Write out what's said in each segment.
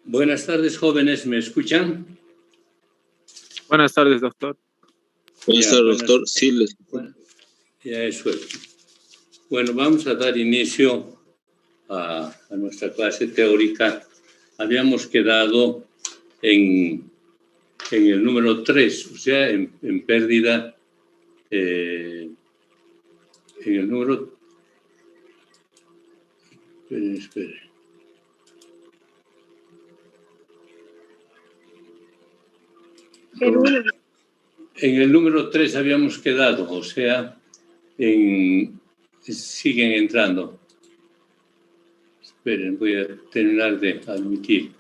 Buenas tardes, jóvenes, ¿me escuchan? Buenas tardes, doctor. Buenas tardes, doctor. Sí, les escucho. Bueno, ya eso es. Bueno, vamos a dar inicio a nuestra clase teórica. Habíamos quedado en el número 3, o sea, en pérdida, en el número... Espere. En el número 3 habíamos quedado, o sea, siguen entrando. Esperen, voy a terminar de admitir.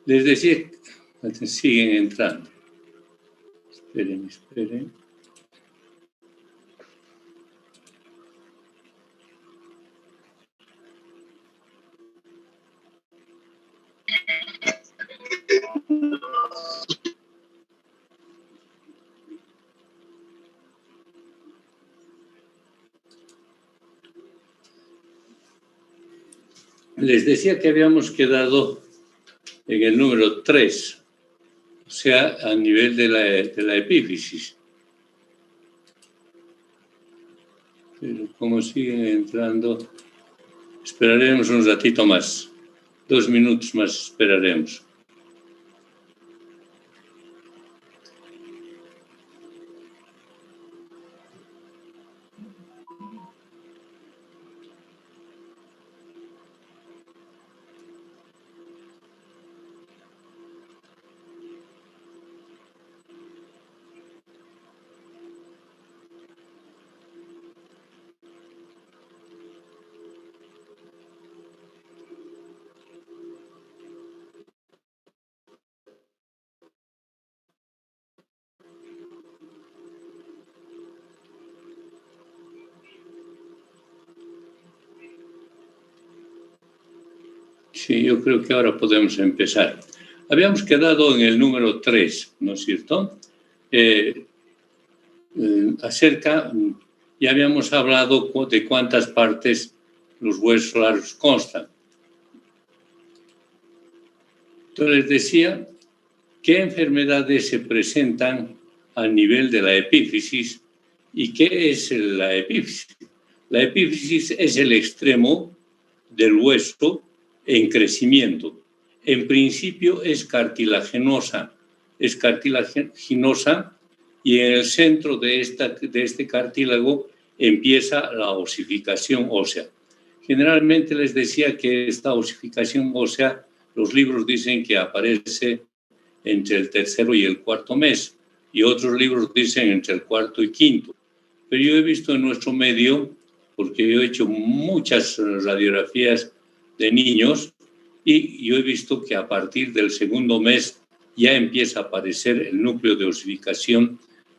Les decía, siguen entrando. Esperen. Les decía que habíamos quedado en el número 3, o sea, a nivel de la epífisis. Pero como siguen entrando, esperaremos un ratito más. 2 minutos más esperaremos. Sí, yo creo que ahora podemos empezar. Habíamos quedado en el número 3, ¿no es cierto? Ya habíamos hablado de cuántas partes los huesos largos constan. Entonces les decía, ¿qué enfermedades se presentan a nivel de la epífisis y qué es la epífisis? La epífisis es el extremo del hueso en crecimiento. En principio es cartilaginosa y en el centro de este cartílago empieza la osificación ósea. Generalmente les decía que esta osificación ósea, los libros dicen que aparece entre el tercero y el cuarto mes, y otros libros dicen entre el cuarto y quinto. Pero yo he visto en nuestro medio, porque yo he hecho muchas radiografías de niños, y yo he visto que a partir del segundo mes ya empieza a aparecer el núcleo de osificación,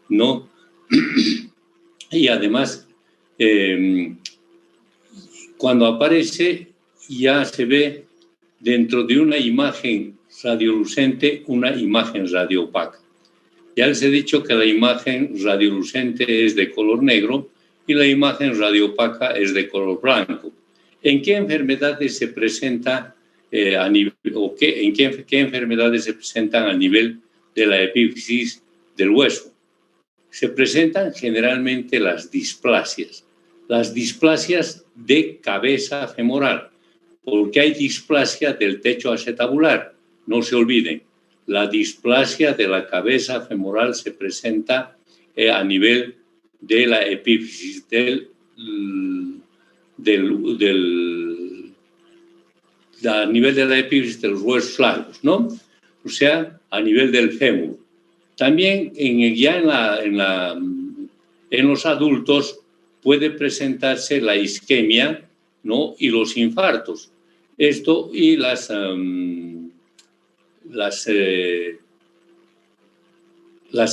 ¿no? Y además, cuando aparece, ya se ve dentro de una imagen radiolucente una imagen radioopaca. Ya les he dicho que la imagen radiolucente es de color negro y la imagen radioopaca es de color blanco. ¿En qué enfermedades se presenta en qué enfermedades se presentan a nivel de la epífisis del hueso? Se presentan generalmente las displasias de cabeza femoral, porque hay displasia del techo acetabular. No se olviden, la displasia de la cabeza femoral se presenta a nivel de la epífisis a nivel de la epífisis de los huesos largos, ¿no? O sea, a nivel del fémur. También en los adultos puede presentarse la isquemia, ¿no? Y los infartos. Esto y las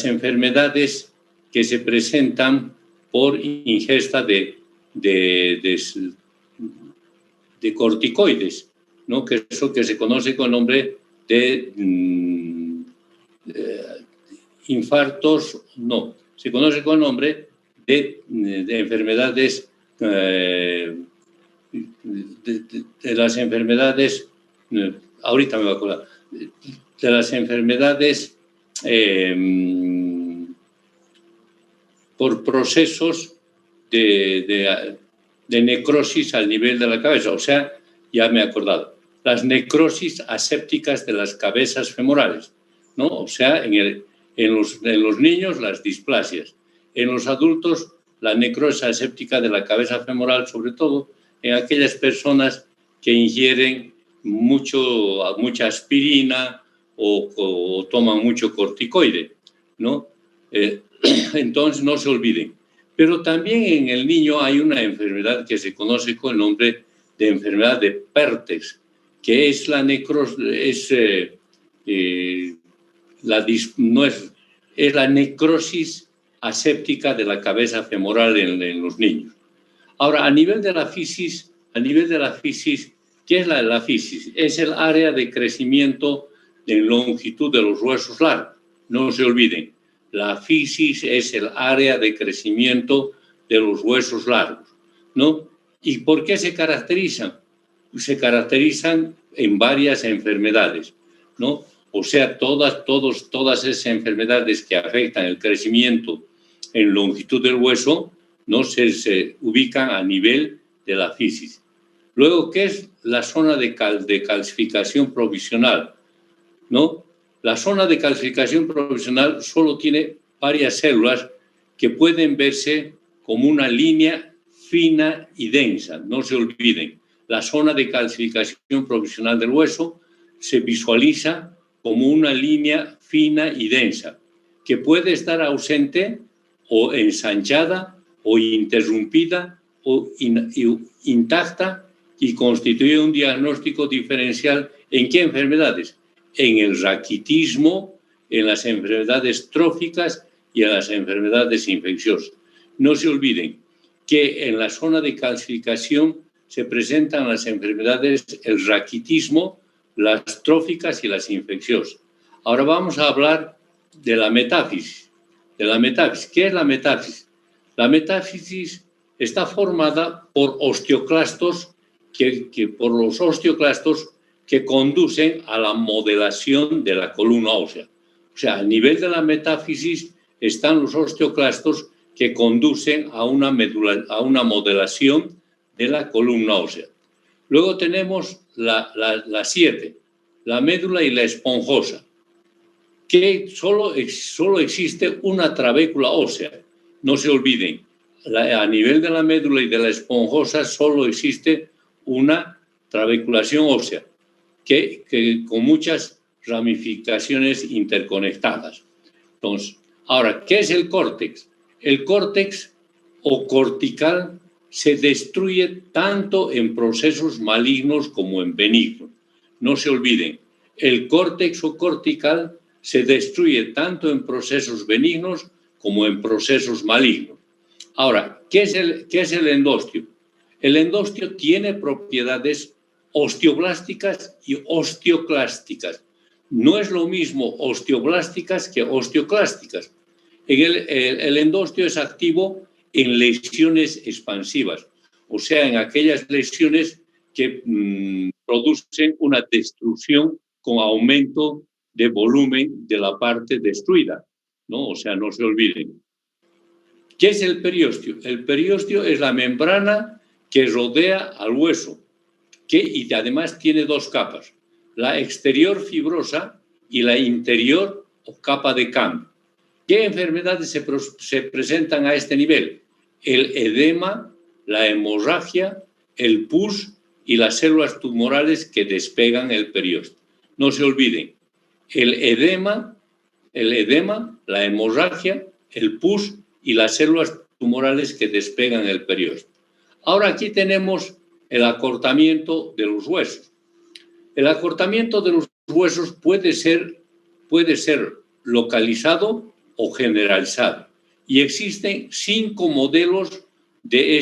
enfermedades que se presentan por ingesta de corticoides, ¿no? Que eso que se conoce con nombre de infartos, no, se conoce con nombre de enfermedades, de las enfermedades, ahorita me voy a acordar, de las enfermedades por procesos de necrosis al nivel de la cabeza, o sea, ya me he acordado, las necrosis asépticas de las cabezas femorales, ¿no? O sea, en los niños las displasias, en los adultos la necrosis aséptica de la cabeza femoral, sobre todo en aquellas personas que ingieren mucha aspirina o toman mucho corticoide, ¿no? Entonces no se olviden. Pero también en el niño hay una enfermedad que se conoce con el nombre de enfermedad de Pertex, que es la necrosis, es la necrosis aséptica de la cabeza femoral en los niños. Ahora, a nivel de la fisis, ¿qué es la fisis? Es el área de crecimiento en longitud de los huesos largos. No se olviden, la fisis es el área de crecimiento de los huesos largos, ¿no? ¿Y por qué se caracterizan? Se caracterizan en varias enfermedades, ¿no? O sea, todas esas enfermedades que afectan el crecimiento en longitud del hueso, ¿no? Se ubican a nivel de la fisis. Luego, ¿qué es la zona de calcificación provisional? ¿No? La zona de calcificación provisional solo tiene varias células que pueden verse como una línea fina y densa. No se olviden, la zona de calcificación provisional del hueso se visualiza como una línea fina y densa, que puede estar ausente o ensanchada o interrumpida o intacta y constituye un diagnóstico diferencial. ¿En qué enfermedades? En el raquitismo, en las enfermedades tróficas y en las enfermedades infecciosas. No se olviden que en la zona de calcificación se presentan las enfermedades, el raquitismo, las tróficas y las infecciosas. Ahora vamos a hablar de la metáfisis. ¿Qué es la metáfisis? La metáfisis está formada por osteoclastos por los osteoclastos que conducen a la modelación de la columna ósea. O sea, a nivel de la metáfisis están los osteoclastos que conducen a una modelación de la columna ósea. Luego tenemos la 7, la médula y la esponjosa, que solo existe una trabécula ósea. No se olviden, a nivel de la médula y de la esponjosa solo existe una trabeculación ósea, que con muchas ramificaciones interconectadas. Entonces, ahora, ¿qué es el córtex? El córtex o cortical se destruye tanto en procesos malignos como en benignos. No se olviden, el córtex o cortical se destruye tanto en procesos benignos como en procesos malignos. Ahora, ¿qué es el endostio? El endostio tiene propiedades osteoblásticas y osteoclásticas. No es lo mismo osteoblásticas que osteoclásticas. El endostio es activo en lesiones expansivas, o sea, en aquellas lesiones que producen una destrucción con aumento de volumen de la parte destruida, ¿no? O sea, no se olviden. ¿Qué es el periósteo? El periósteo es la membrana que rodea al hueso, y además tiene dos capas, la exterior fibrosa y la interior o capa de cambio. ¿Qué enfermedades se presentan a este nivel? El edema, la hemorragia, el pus y las células tumorales que despegan el periósteo. No se olviden, el edema, la hemorragia, el pus y las células tumorales que despegan el periósteo. Ahora aquí tenemos el acortamiento de los huesos. El acortamiento de los huesos puede ser localizado o generalizado. Y existen 5 modelos de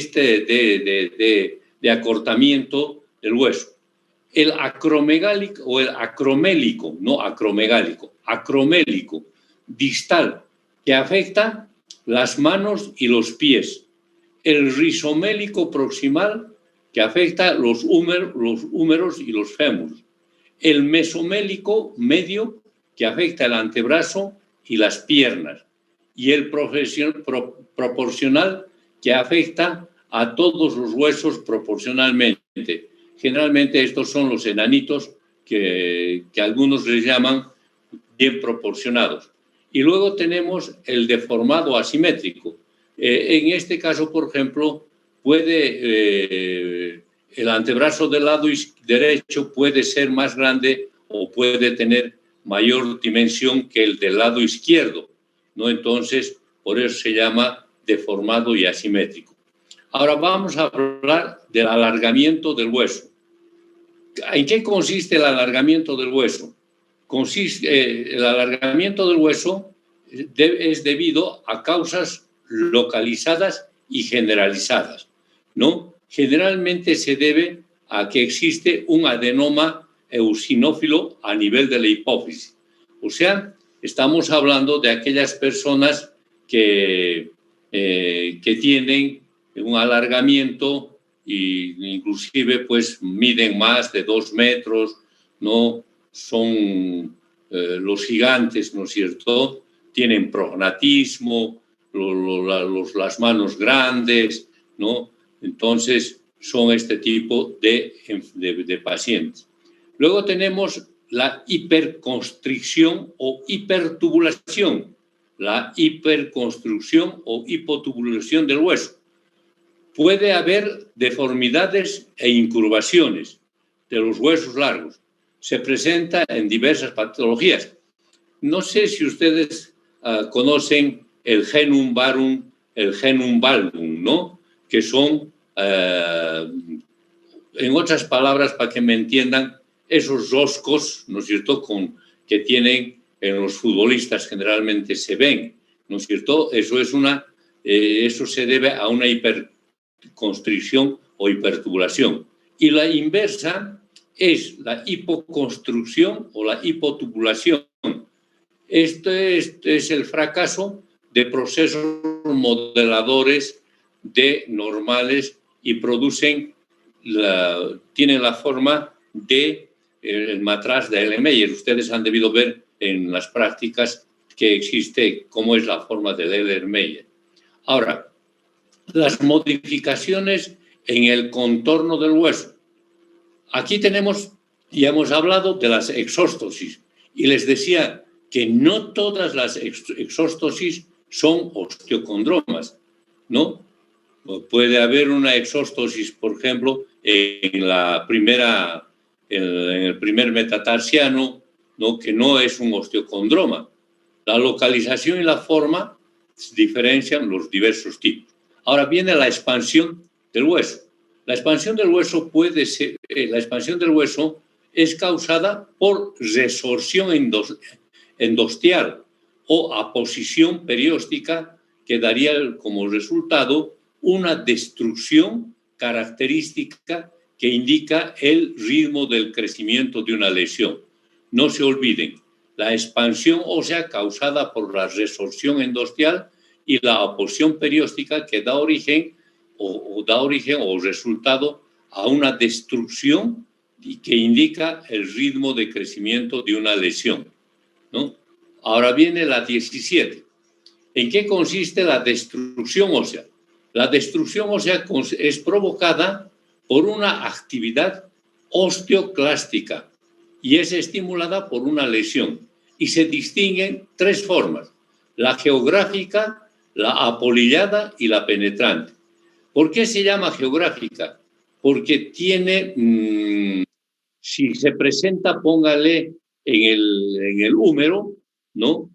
acortamiento del hueso. El acromegálico o el acromélico, no acromegálico, acromélico, distal, que afecta las manos y los pies. El rizomélico proximal, que afecta los húmeros y los fémures. El mesomélico medio, que afecta el antebrazo y las piernas. Y el proporcional, que afecta a todos los huesos proporcionalmente. Generalmente estos son los enanitos que algunos les llaman bien proporcionados. Y luego tenemos el deformado asimétrico. En este caso, por ejemplo, el antebrazo del lado derecho puede ser más grande o puede tener mayor dimensión que el del lado izquierdo, ¿no? Entonces, por eso se llama deformado y asimétrico. Ahora vamos a hablar del alargamiento del hueso. ¿En qué consiste el alargamiento del hueso? El alargamiento del hueso es debido a causas localizadas y generalizadas, ¿no? Generalmente se debe a que existe un adenoma eosinófilo a nivel de la hipófisis. O sea, estamos hablando de aquellas personas que tienen un alargamiento e inclusive pues miden más de 2 metros, ¿no? Son los gigantes, ¿no es cierto? Tienen prognatismo, las manos grandes, ¿no? Entonces, son este tipo de pacientes. Luego tenemos la hiperconstricción o hipertubulación, la hiperconstrucción o hipotubulación del hueso. Puede haber deformidades e incurvaciones de los huesos largos. Se presenta en diversas patologías. No sé si ustedes conocen el genum varum, el genum valvum, ¿no? Que son, en otras palabras, para que me entiendan, esos roscos, ¿no es cierto?, que tienen en los futbolistas generalmente se ven, ¿no es cierto? Eso se debe a una hiperconstricción o hipertubulación. Y la inversa es la hipoconstrucción o la hipotubulación. Este es el fracaso de procesos modeladores de normales y tienen la forma de el matraz de Erlenmeyer. Ustedes han debido ver en las prácticas que existe cómo es la forma de Erlenmeyer. Ahora, las modificaciones en el contorno del hueso. Aquí tenemos, ya hemos hablado de las exóstosis y les decía que no todas las exóstosis son osteocondromas, ¿no? Puede haber una exóstosis, por ejemplo, en el primer metatarsiano, ¿no? Que no es un osteocondroma. La localización y la forma diferencian los diversos tipos. Ahora viene la expansión del hueso. La expansión del hueso es causada por resorción endostial o aposición perióstica que daría como resultado una destrucción característica que indica el ritmo del crecimiento de una lesión. No se olviden, la expansión ósea causada por la resorción endostial y la aposición perióstica que da origen o resultado a una destrucción que indica el ritmo de crecimiento de una lesión, ¿no? Ahora viene la 17. ¿En qué consiste la destrucción ósea? La destrucción ósea es provocada por una actividad osteoclástica y es estimulada por una lesión. Y se distinguen tres formas: la geográfica, la apolillada y la penetrante. ¿Por qué se llama geográfica? Porque tiene, si se presenta, póngale en el húmero, ¿no?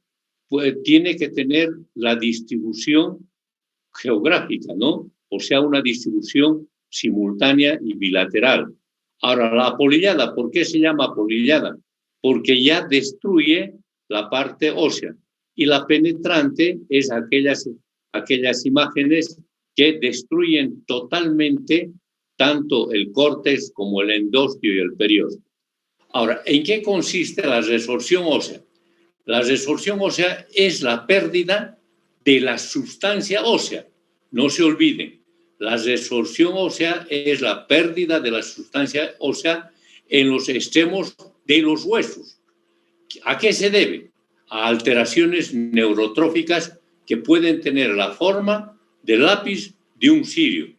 Pues tiene que tener la distribución geográfica, ¿no? O sea, una distribución simultánea y bilateral. Ahora, la apolillada, ¿por qué se llama apolillada? Porque ya destruye la parte ósea. Y la penetrante es aquellas imágenes que destruyen totalmente tanto el córtex como el endostio y el periósteo. Ahora, ¿en qué consiste la resorción ósea? La resorción ósea es la pérdida de la sustancia ósea. No se olviden, la resorción ósea es la pérdida de la sustancia ósea en los extremos de los huesos. ¿A qué se debe? A alteraciones neurotróficas que pueden tener la forma del lápiz de un cirio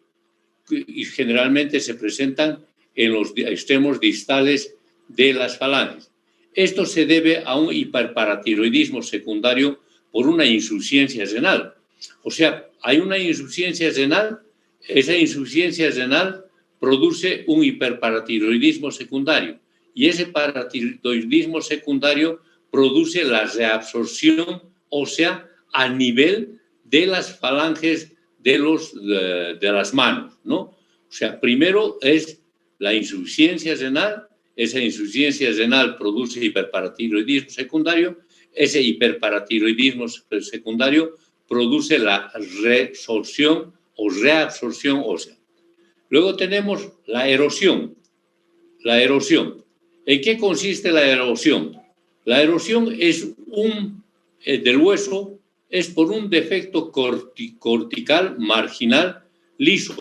y generalmente se presentan en los extremos distales de las falanges. Esto se debe a un hiperparatiroidismo secundario por una insuficiencia renal. O sea, hay una insuficiencia renal, esa insuficiencia renal produce un hiperparatiroidismo secundario y ese paratiroidismo secundario produce la reabsorción ósea a nivel de las falanges de las manos, ¿no? O sea, primero es la insuficiencia renal, esa insuficiencia renal produce hiperparatiroidismo secundario, ese hiperparatiroidismo secundario produce la resorción o reabsorción ósea. Luego tenemos la erosión. La erosión. ¿En qué consiste la erosión? La erosión es del hueso es por un defecto cortical marginal liso,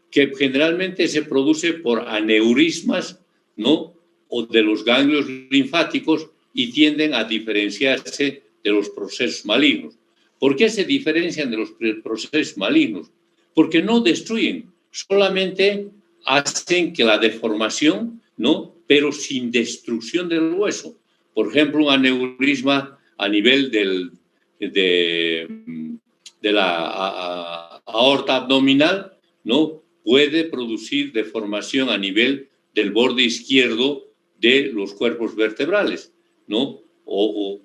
que generalmente se produce por aneurismas, ¿no? O de los ganglios linfáticos y tienden a diferenciarse de los procesos malignos. ¿Por qué se diferencian de los procesos malignos? Porque no destruyen, solamente hacen que la deformación, ¿no? Pero sin destrucción del hueso. Por ejemplo, un aneurisma a nivel de la aorta abdominal, ¿no? Puede producir deformación a nivel del borde izquierdo de los cuerpos vertebrales, ¿no? O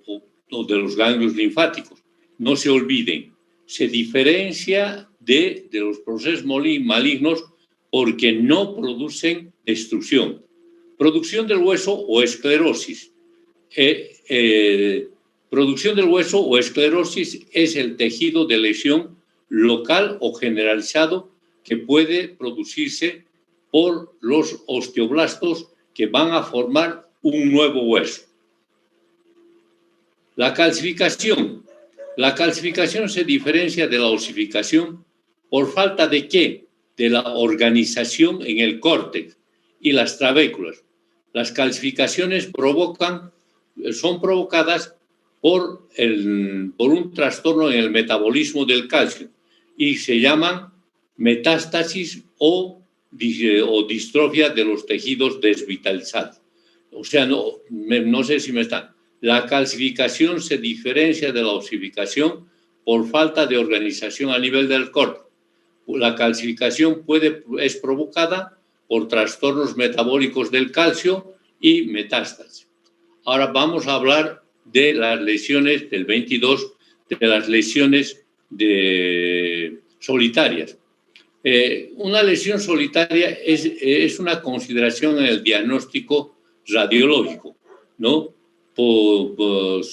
de los ganglios linfáticos. No se olviden, se diferencia de los procesos malignos porque no producen destrucción. Producción del hueso o esclerosis. Producción del hueso o esclerosis es el tejido de lesión local o generalizado que puede producirse por los osteoblastos que van a formar un nuevo hueso. La calcificación. La calcificación se diferencia de la osificación por falta de ¿qué? De la organización en el córtex y las trabéculas. Las calcificaciones son provocadas por un trastorno en el metabolismo del calcio y se llaman metástasis o distrofia de los tejidos desvitalizados. O sea, no sé si me están. La calcificación se diferencia de la osificación por falta de organización a nivel del córtex. La calcificación es provocada por trastornos metabólicos del calcio y metástasis. Ahora vamos a hablar de las lesiones del 22, de las lesiones solitarias. Una lesión solitaria es una consideración en el diagnóstico radiológico, ¿no? Por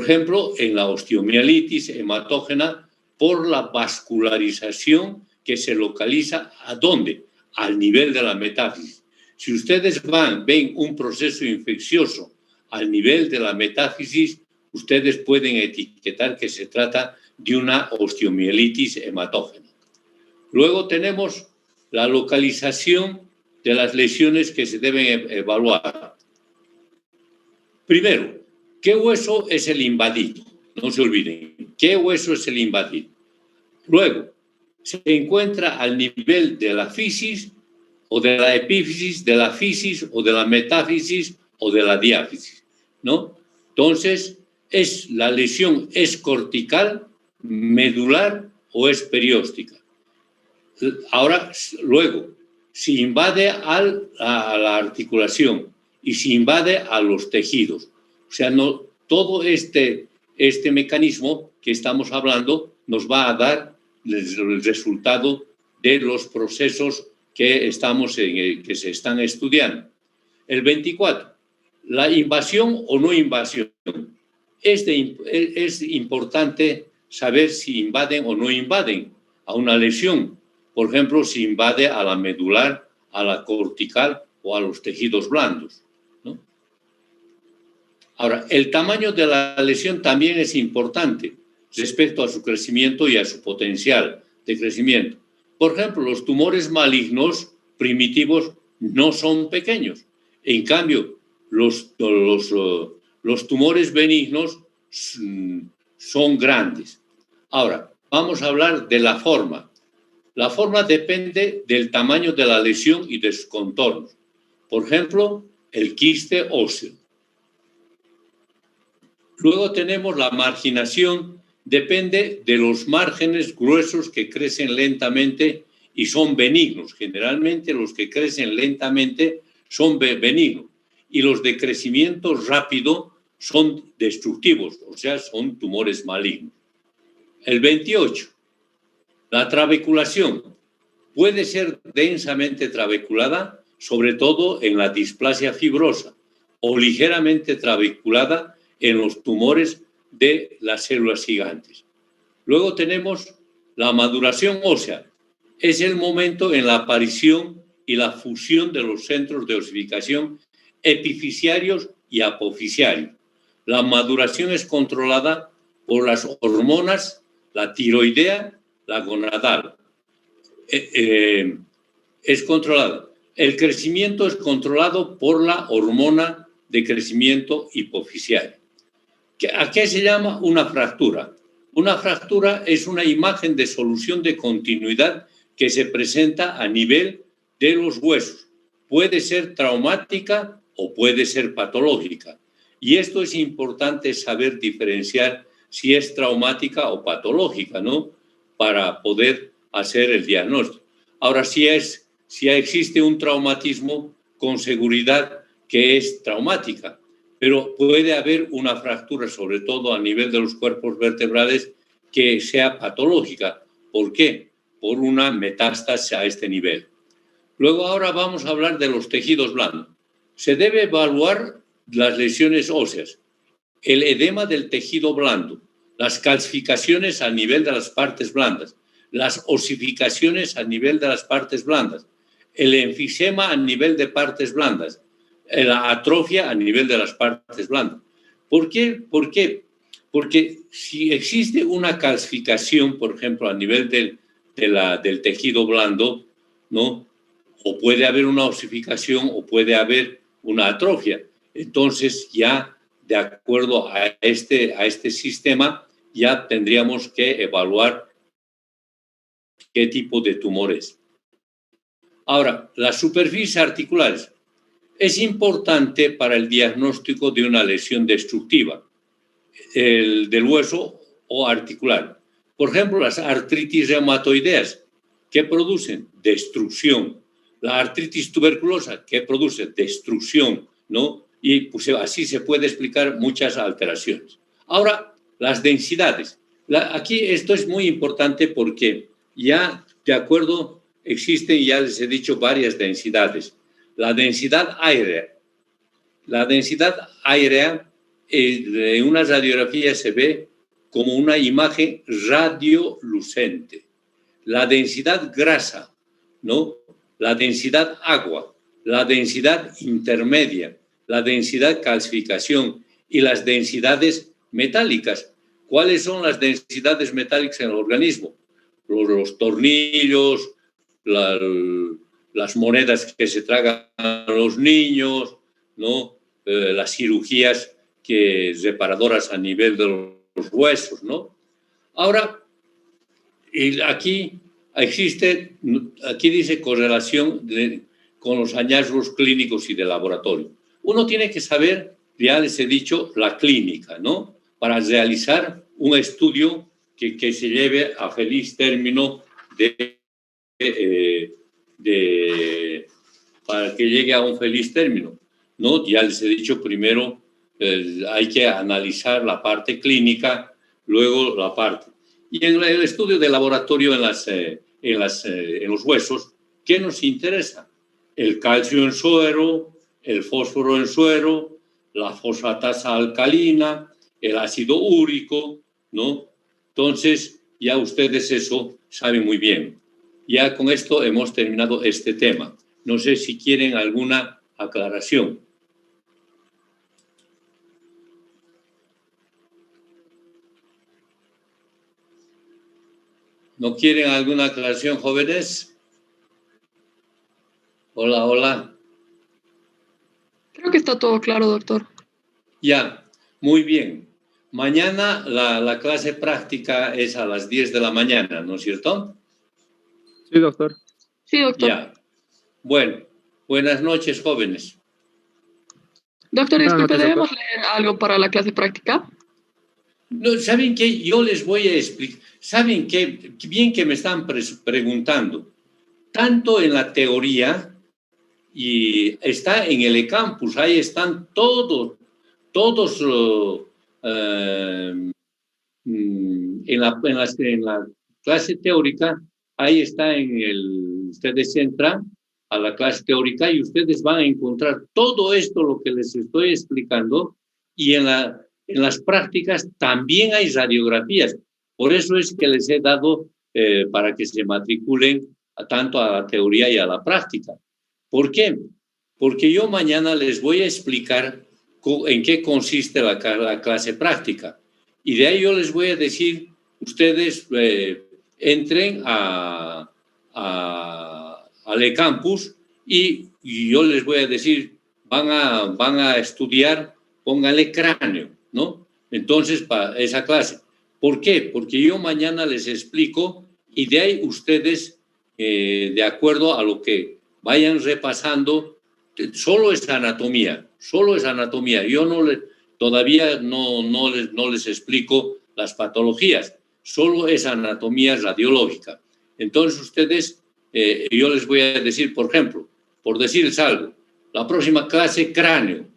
ejemplo, en la osteomielitis hematógena, por la vascularización que se localiza ¿a dónde? Al nivel de la metáfisis. Si ustedes ven un proceso infeccioso al nivel de la metáfisis, ustedes pueden etiquetar que se trata de una osteomielitis hematógena. Luego tenemos la localización de las lesiones que se deben evaluar. Primero, ¿qué hueso es el invadido? No se olviden, ¿qué hueso es el invadido? Luego, se encuentra al nivel de la fisis o de la epífisis, de la fisis o de la metáfisis o de la diáfisis, ¿no? Entonces, la lesión es cortical, medular o es perióstica. Ahora, luego, si invade a la articulación y si invade a los tejidos. O sea, todo este mecanismo que estamos hablando nos va a dar el resultado de los procesos que se están estudiando. El 24, la invasión o no invasión. Es importante saber si invaden o no invaden a una lesión. Por ejemplo, si invade a la medular, a la cortical o a los tejidos blandos, ¿no? Ahora, el tamaño de la lesión también es importante respecto a su crecimiento y a su potencial de crecimiento. Por ejemplo, los tumores malignos primitivos no son pequeños. En cambio, los tumores benignos son grandes. Ahora, vamos a hablar de la forma. La forma depende del tamaño de la lesión y de sus contornos. Por ejemplo, el quiste óseo. Luego tenemos la marginación, depende de los márgenes gruesos que crecen lentamente y son benignos. Generalmente los que crecen lentamente son benignos y los de crecimiento rápido son destructivos, o sea, son tumores malignos. El 28. La trabeculación puede ser densamente trabeculada, sobre todo en la displasia fibrosa, o ligeramente trabeculada en los tumores de las células gigantes. Luego tenemos la maduración ósea. Es el momento en la aparición y la fusión de los centros de osificación epifisiarios y apofisiarios. La maduración es controlada por las hormonas, la tiroidea, la gonadal. Es controlada. El crecimiento es controlado por la hormona de crecimiento hipofisiario. ¿A qué se llama una fractura? Una fractura es una imagen de solución de continuidad que se presenta a nivel de los huesos. Puede ser traumática o puede ser patológica. Y esto es importante saber diferenciar si es traumática o patológica, ¿no? Para poder hacer el diagnóstico. Ahora, si existe un traumatismo, con seguridad que es traumática, pero puede haber una fractura, sobre todo a nivel de los cuerpos vertebrales, que sea patológica. ¿Por qué? Por una metástasis a este nivel. Luego ahora vamos a hablar de los tejidos blandos. Se debe evaluar las lesiones óseas, el edema del tejido blando, las calcificaciones a nivel de las partes blandas, las osificaciones a nivel de las partes blandas, el enfisema a nivel de partes blandas, la atrofia a nivel de las partes blandas. ¿Por qué? ¿Por qué? Porque si existe una calcificación, por ejemplo, a nivel del tejido blando, ¿no? O puede haber una osificación o puede haber una atrofia. Entonces, ya de acuerdo a este sistema, ya tendríamos que evaluar qué tipo de tumor es. Ahora, las superficies articulares. Es importante para el diagnóstico de una lesión destructiva del hueso o articular. Por ejemplo, las artritis reumatoideas, ¿qué producen? Destrucción. La artritis tuberculosa, ¿qué produce? Destrucción, ¿no? Y pues, así se puede explicar muchas alteraciones. Ahora, las densidades. Aquí esto es muy importante porque ya, de acuerdo, existen, ya les he dicho, varias densidades. La densidad aérea. La densidad aérea en una radiografía se ve como una imagen radiolucente. La densidad grasa, ¿no? La densidad agua, la densidad intermedia, la densidad calcificación y las densidades metálicas. ¿Cuáles son las densidades metálicas en el organismo? Los tornillos, las monedas que se tragan a los niños, ¿no? Las cirugías reparadoras a nivel de los huesos, ¿no? Ahora, aquí dice correlación con los hallazgos clínicos y de laboratorio. Uno tiene que saber, ya les he dicho, la clínica, ¿no? Para realizar un estudio que se lleve a feliz término para que llegue a un feliz término, ¿no? Ya les he dicho, primero hay que analizar la parte clínica, luego la parte. Y en el estudio de laboratorio en los huesos, ¿qué nos interesa? El calcio en suero, el fósforo en suero, la fosfatasa alcalina, el ácido úrico, ¿no? Entonces, ya ustedes eso saben muy bien. Ya con esto hemos terminado este tema. No sé si quieren alguna aclaración. ¿No quieren alguna aclaración, jóvenes? Hola, hola. Creo que está todo claro, doctor. Ya, muy bien. Mañana la clase práctica es a las 10 de la mañana, ¿no es cierto? Sí, doctor. Sí, doctor. Ya. Bueno, buenas noches, jóvenes. Doctor, Buenas disculpe, noches, ¿debemos leer algo para la clase práctica? No, ¿saben qué? Yo les voy a explicar. ¿Saben qué? Bien que me están preguntando. Tanto en la teoría y está en el eCampus, ahí están todos en la clase teórica, ahí está ustedes entran a la clase teórica y ustedes van a encontrar todo esto, lo que les estoy explicando, y en las prácticas también hay radiografías. Por eso es que les he dado para que se matriculen tanto a la teoría y a la práctica. ¿Por qué? Porque yo mañana les voy a explicar en qué consiste la clase práctica. Y de ahí yo les voy a decir, ustedes entren al eCampus y yo les voy a decir, van a estudiar, pónganle cráneo, ¿no? Entonces, para esa clase. ¿Por qué? Porque yo mañana les explico y de ahí ustedes, de acuerdo a lo que vayan repasando, solo es anatomía. Yo todavía no les explico las patologías, solo es anatomía radiológica. Entonces ustedes, yo les voy a decir, por ejemplo, por decirles algo, la próxima clase cráneo,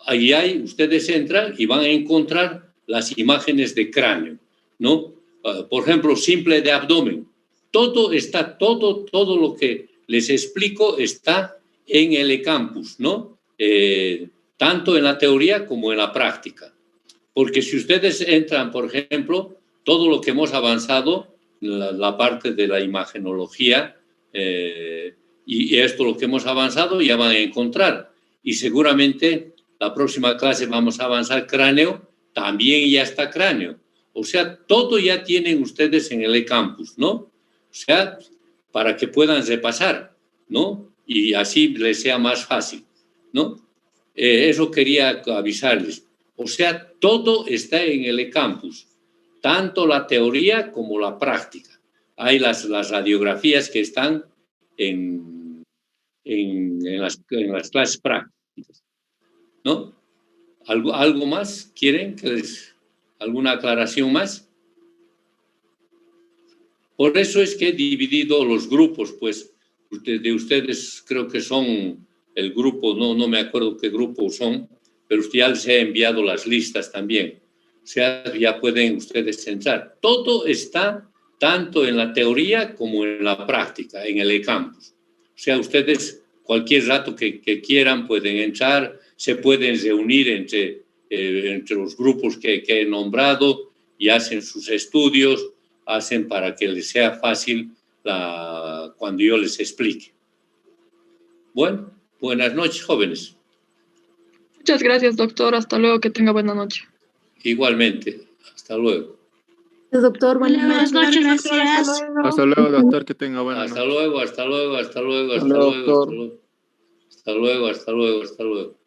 ahí ustedes entran y van a encontrar las imágenes de cráneo, ¿no? Por ejemplo, simple de abdomen. Todo lo que les explico está en el eCampus, ¿no? Tanto en la teoría como en la práctica. Porque si ustedes entran, por ejemplo, todo lo que hemos avanzado, la parte de la imagenología, y esto lo que hemos avanzado ya van a encontrar. y seguramente la próxima clase vamos a avanzar cráneo, también ya está cráneo. O sea, todo ya tienen ustedes en el eCampus, ¿no? O sea, para que puedan repasar, ¿no? Y así les sea más fácil, ¿no? Eso quería avisarles. O sea, todo está en el eCampus, tanto la teoría como la práctica. Hay las radiografías que están en las clases prácticas, ¿no? ¿Algo más? ¿Quieren que alguna aclaración más? Por eso es que he dividido los grupos, pues, de ustedes creo que son el grupo, no me acuerdo qué grupo son, pero ya les he enviado las listas también. O sea, ya pueden ustedes entrar. Todo está tanto en la teoría como en la práctica, en el eCampus. O sea, ustedes cualquier rato que quieran pueden entrar, se pueden reunir entre los grupos que he nombrado y hacen sus estudios, hacen para que les sea fácil cuando yo les explique. Bueno, buenas noches, jóvenes. Muchas gracias, doctor. Hasta luego, que tenga buena noche. Igualmente, hasta luego. Doctor, buenas noches, Gracias. Hasta luego, doctor, que tenga buena noche. Hasta luego, hasta luego, hasta luego, hasta Hasta luego, luego, doctor. hasta luego, hasta luego, hasta luego, hasta luego.